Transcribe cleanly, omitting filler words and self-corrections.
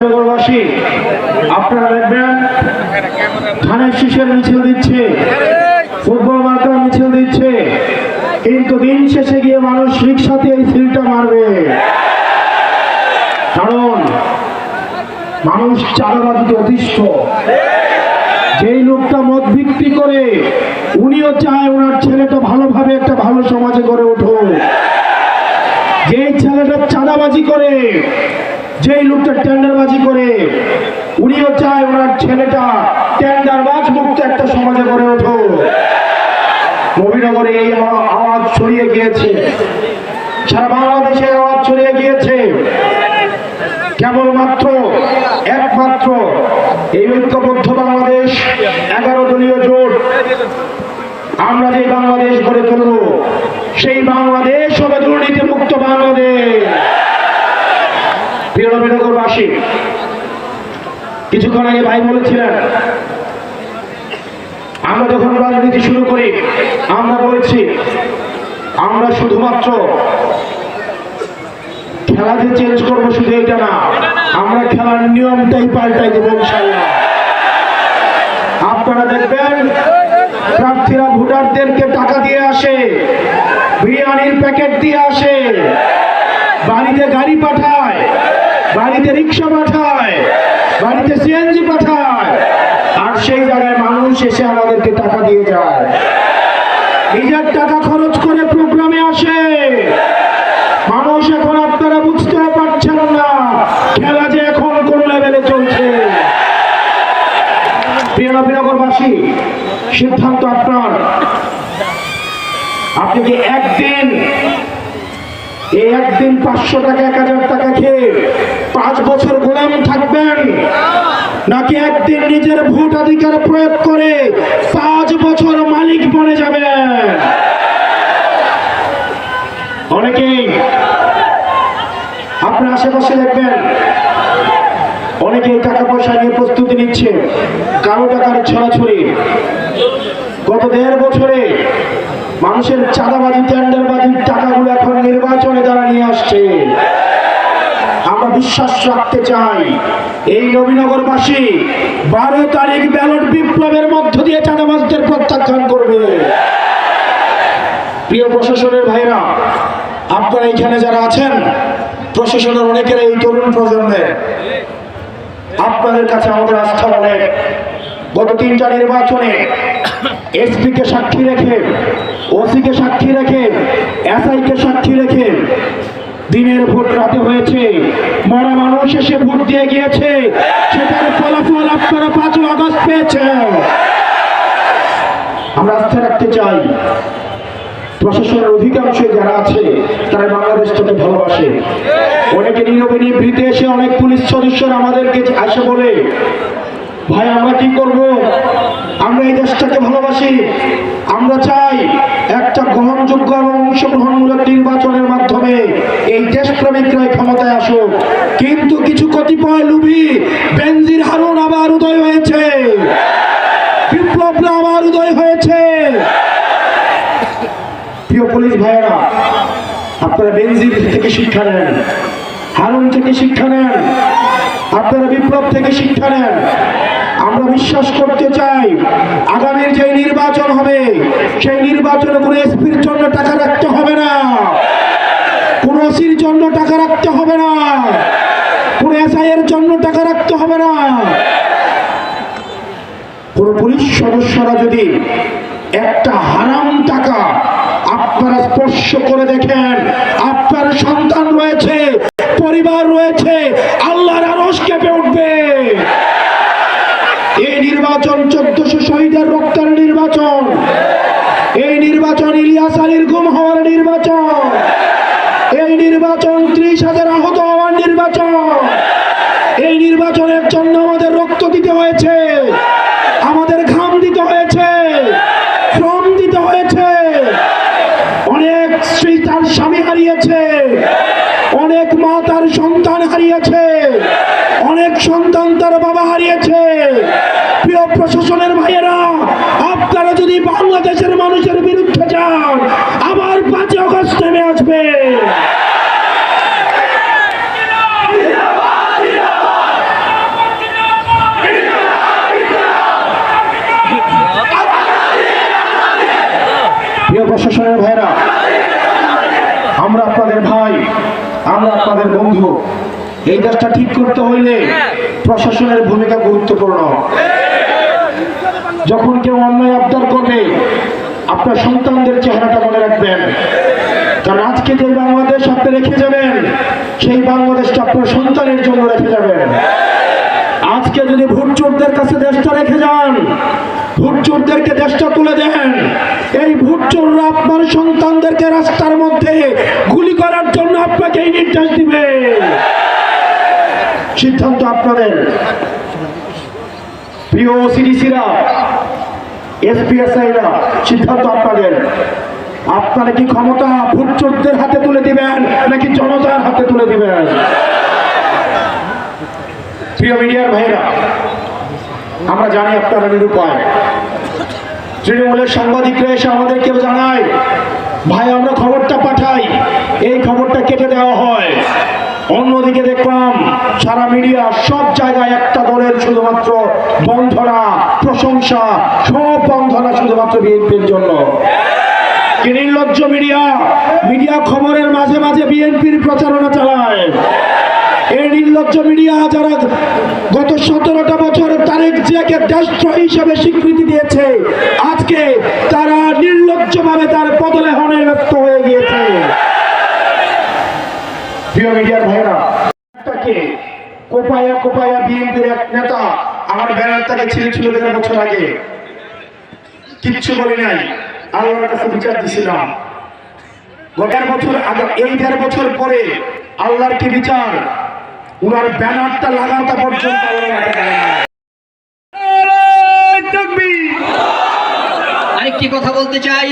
নগরবাসী আপনারা দেখবেন ধানের শীষের মিছিল দিচ্ছে, ফুটবল মার্কার মিছিল দিচ্ছে, কিন্তু দিন শেষে গিয়ে মানুষ রিক্সাতে এই সিলটা মারবে। কারণ মানুষ চাঁদাবাজিতে অতিষ্ঠ। যেই লোকটা মদ বিক্রি করে উনিও চায় ওনার ছেলেটা ভালোভাবে একটা ভালো সমাজে গড়ে উঠুক। যেই ছেলেটা চাঁদাবাজি করে, যেই লোকটা টেন্ডারবাজি করে উনিও চায় ওনার ছেলেটা টেন্ডারবাজ মুক্ত একটা সমাজে গড়ে উঠুক। নবীনগরে এই আওয়াজ ছড়িয়ে গিয়েছে, সারা বাংলাদেশে আওয়াজ ছড়িয়ে গিয়েছে। কেবলমাত্র একমাত্র এই ঐক্যবদ্ধ বাংলাদেশ 11 দলীয় জোট, আমরা যে বাংলাদেশ গড়ে তুলব সেই বাংলাদেশ হবে দুর্নীতি মুক্ত বাংলাদেশ। প্রিয় নবীনগরবাসী, কিছুক্ষণ আগে ভাই বলেছিলেন আমরা যখন রাজনীতি শুরু করি আমরা বলেছি আমরা শুধুমাত্র খেলা যে চেঞ্জ করবো শুধু এটা না, আমরা খেলার নিয়মটাই পাল্টাই দেবো ইনশাআল্লাহ। আপনারা দেখবেন প্রার্থীরা ভোটারদেরকে টাকা দিয়ে আসে, বিরিয়ানির প্যাকেট দিয়ে আসে, বাড়িতে গাড়ি পাঠায়, বাড়িতে রিক্সা পাঠায়, বাড়িতে সিএনজি পাঠায়, আর সেই জায়গায় মানুষ এসে আমাদেরকে টাকা দিয়ে যায়। নিজের টাকা খরচ করে প্রোগ্রামে আসে মানুষ। এখন আপনারা বুঝতে পারছেন না খেলা যে এখন কোন লেভেলে চলছে। প্রিয় নবীনগরবাসী, সিদ্ধান্ত আপনার। আপনি কি একদিন 500 টাকা 1000 টাকা খেয়ে 5 বছর গোলাম থাকবেন, নাকি একদিন নিজের ভোটাধিকার প্রয়োগ করে 5 বছর মালিক বনে যাবেন? অনেকেই আপনার আশেপাশে দেখবেন অনেকেই টাকা পয়সা নিয়ে প্রস্তুতি নিচ্ছে, কারো টাকার ছড়াছড়ি। গত 1.5 বছরে মানুষের চাঁদাবাজি টেন্ডারবাজির টাকাগুলো এখন নির্বাচনে তারা নিয়ে আসছে। আমরা বিশ্বাস রাখতে চাই এই নবীনগরবাসী 12 তারিখ ব্যালট বিপ্লবের মধ্য দিয়ে চাঁদাবাজদের প্রত্যাখ্যান করবে। প্রিয় প্রশাসনের ভাইরা, আপনারা এখানে যারা আছেন প্রশাসনের অনেকের এই তরুণ প্রজন্মের, আপনাদের কাছে আমাদের আস্থা অনেক। গত 3টা নির্বাচনে এসপি কে সাক্ষী রেখে, ওসি কে সাক্ষী রেখে, এসআই কে সাক্ষী রেখে দিনের ভোট রাতে হয়েছে, মরা মানুষ এসে ভোট দিয়ে গিয়েছে, সেটার ফলাফল আপনারা 5 আগস্ট পেয়েছেন। আমরা আস্থা রাখতে চাই প্রশাসনের অধিকাংশ যারা আছে তারা বাংলাদেশটাকে ভালোবাসে। অনেকে নীরবে নিভৃতে এসে অনেক পুলিশ সদস্যরা আমাদেরকে আসে বলে, ভাই আমরা কি করব, আমরা এই দেশটাকে ভালোবাসি, আমরা চাই একটা গ্রহণযোগ্য এবং অংশগ্রহণমূলক নির্বাচনের মাধ্যমে এই দেশপ্রেমিকরা ক্ষমতায় আসুক। কিন্তু কিছু কতিপয় লুভি বেনজির হারুন আবার উদয় হয়েছে, বিপ্লবরা আবার উদয় হয়েছে। প্রিয় পুলিশ ভাইয়েরা, আপনারা বেনজির থেকে শিক্ষা নেন, হারুন থেকে শিক্ষা নেন, আপনারা বিপ্লব থেকে শিক্ষা নেন। আমরা বিশ্বাস করতে চাই আগামীর যে নির্বাচন হবে সেই নির্বাচনে কোনো এসপির জন্য টাকা রাখতে হবে না, কোন ওসির জন্য টাকা রাখতে হবে না, কোন এসআই এর জন্য টাকা রাখতে হবে না। কোন পুলিশ সদস্যরা যদি একটা হারাম টাকা আপনারা স্পর্শ করে দেখেন, আপনার সন্তান রয়েছে, পরিবার রয়েছে, আল্লাহর আরশ কেঁপে উঠবে। এই নির্বাচন 1400 শহীদের রক্তের নির্বাচন, এই নির্বাচন ইলিয়াস আলীর গুম হওয়ার নির্বাচন, এই নির্বাচন 30,000 আহত হওয়ার নির্বাচন। এই নির্বাচনের জন্য আমাদের রক্ত দিতে হয়েছে, আমাদের ঘাম দিতে হয়েছে, শ্রম দিতে হয়েছে। অনেক স্ত্রী তার স্বামী হারিয়েছে, অনেক মা তার সন্তান হারিয়েছে, অনেক সন্তান তার বাবা হারিয়েছে। প্রিয় প্রশাসনের ভাইয়েরা, আপনারা যদি বাংলাদেশের মানুষের বিরুদ্ধে যান আবার 5 আগস্ট নেমে আসবে। আপনাদের বন্ধু। এই দেশটা ঠিক করতে হইলে প্রশাসনের ভূমিকা গুরুত্বপূর্ণ। যখন কেউ অন্যায় আবদার করবে আপনার সন্তানদের চেহারাটা মনে রাখবেন, কারণ আজকে যে বাংলাদেশ আপনি রেখে যাবেন সেই বাংলাদেশটা আপনার সন্তানের জন্য রেখে যাবেন। আজকে যদি ভোটচোরদের কাছে দেশটা রেখে যান, ভোটচোরদেরকে দেশটা তুলে দেন, এই ভোটচোররা আপনার সন্তানদেরকে রাস্তার মধ্যে গুলি করার জন্য আপনাকে এই নির্দেশ দিবে। সিদ্ধান্ত আপনাদের। প্রিয় সিডিসিরা, এসপিএসআইরা, সিদ্ধান্ত আপনাদের। আপনারা কি ক্ষমতা ভোটচোরদের হাতে তুলে দিবেন নাকি জনতার হাতে তুলে দিবেন? প্রিয় মিডিয়ার ভাইরা, আমরা জানি আপনারা নিরুপায়। তৃণমূলের সাংবাদিকরা এসে আমাদেরকে জানায়, ভাই আমরা খবরটা পাঠাই, এই খবরটা কেটে দেওয়া হয়। অন্যদিকে দেখলাম সারা মিডিয়া সব জায়গায় একটা দলের শুধুমাত্র বন্ধনা, প্রশংসা, সব বন্ধনা শুধুমাত্র বিএনপির জন্য। কি নির্লজ্জ মিডিয়া! মিডিয়া খবরের মাঝে মাঝে বিএনপির প্রচারণা চালায়। এই নির্লজ্জ মিডিয়া যারা গত 17টা বছর তারেক জিয়াকে দেশদ্রোহী হিসেবে স্বীকৃতি দিয়েছে, আজকে তারা নির্লজ্জভাবে তার পদলেহনে ব্যস্ত হয়ে গিয়েছে। প্রিয় মিডিয়ার ভাইরা, কোপায়া কোপায়া বিএনপির এক নেতা আমার ব্যানারটাকে ছিল 1.5 বছর আগে, কিচ্ছু বলি নাই, আল্লাহর কাছে বিচার দিছিলাম। গত বছর আগে, এই 1.5 বছর পরে আল্লাহর কি বিচার? উনার ব্যানারটা লাগাতে পর্যন্ত আরেকটি কথা বলতে চাই।